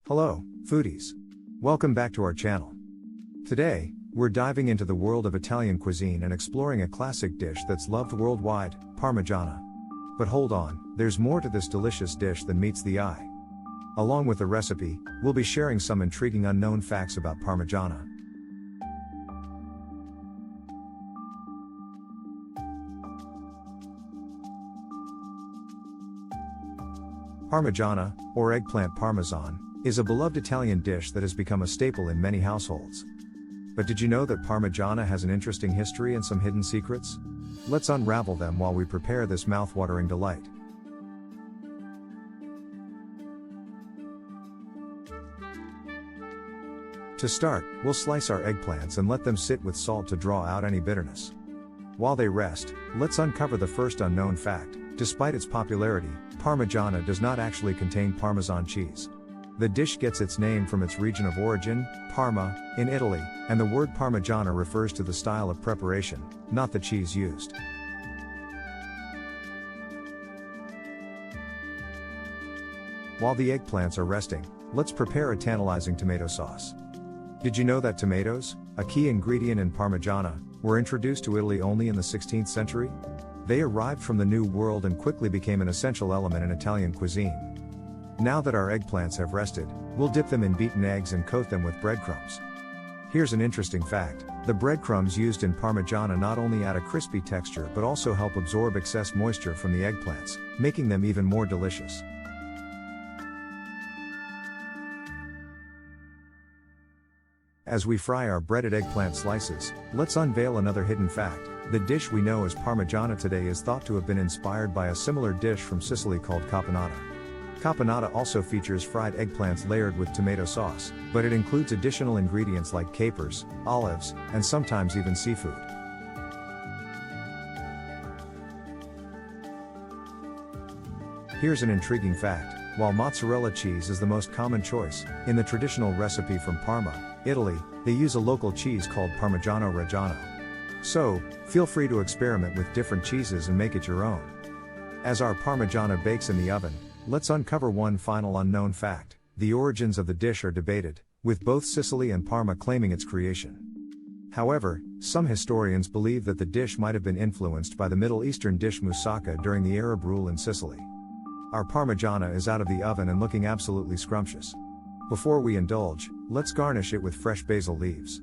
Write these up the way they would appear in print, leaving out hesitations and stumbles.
Hello, foodies. Welcome back to our channel. Today, we're diving into the world of Italian cuisine and exploring a classic dish that's loved worldwide, Parmigiana. But hold on, there's more to this delicious dish than meets the eye. Along with the recipe, we'll be sharing some intriguing unknown facts about Parmigiana. Parmigiana, or eggplant parmesan, is a beloved Italian dish that has become a staple in many households. But did you know that Parmigiana has an interesting history and some hidden secrets? Let's unravel them while we prepare this mouth-watering delight. To start, we'll slice our eggplants and let them sit with salt to draw out any bitterness. While they rest, let's uncover the first unknown fact. Despite its popularity, Parmigiana does not actually contain Parmesan cheese. The dish gets its name from its region of origin, Parma, in Italy, and the word Parmigiana refers to the style of preparation, not the cheese used. While the eggplants are resting, let's prepare a tantalizing tomato sauce. Did you know that tomatoes, a key ingredient in Parmigiana, were introduced to Italy only in the 16th century? They arrived from the New World and quickly became an essential element in Italian cuisine. Now that our eggplants have rested, we'll dip them in beaten eggs and coat them with breadcrumbs. Here's an interesting fact: the breadcrumbs used in Parmigiana not only add a crispy texture but also help absorb excess moisture from the eggplants, making them even more delicious. As we fry our breaded eggplant slices, let's unveil another hidden fact. The dish we know as Parmigiana today is thought to have been inspired by a similar dish from Sicily called caponata. Caponata also features fried eggplants layered with tomato sauce, but it includes additional ingredients like capers, olives, and sometimes even seafood. Here's an intriguing fact: while mozzarella cheese is the most common choice, in the traditional recipe from Parma, Italy, they use a local cheese called Parmigiano Reggiano. So, feel free to experiment with different cheeses and make it your own. As our Parmigiana bakes in the oven, let's uncover one final unknown fact. The origins of the dish are debated, with both Sicily and Parma claiming its creation. However, some historians believe that the dish might have been influenced by the Middle Eastern dish moussaka during the Arab rule in Sicily. Our Parmigiana is out of the oven and looking absolutely scrumptious. Before we indulge, let's garnish it with fresh basil leaves.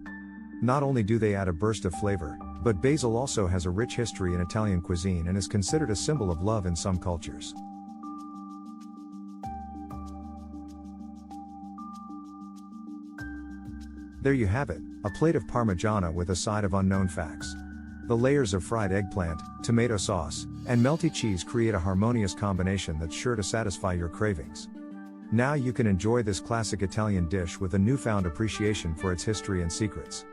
Not only do they add a burst of flavor, but basil also has a rich history in Italian cuisine and is considered a symbol of love in some cultures. There you have it, a plate of Parmigiana with a side of unknown facts. The layers of fried eggplant, tomato sauce, and melty cheese create a harmonious combination that's sure to satisfy your cravings. Now you can enjoy this classic Italian dish with a newfound appreciation for its history and secrets.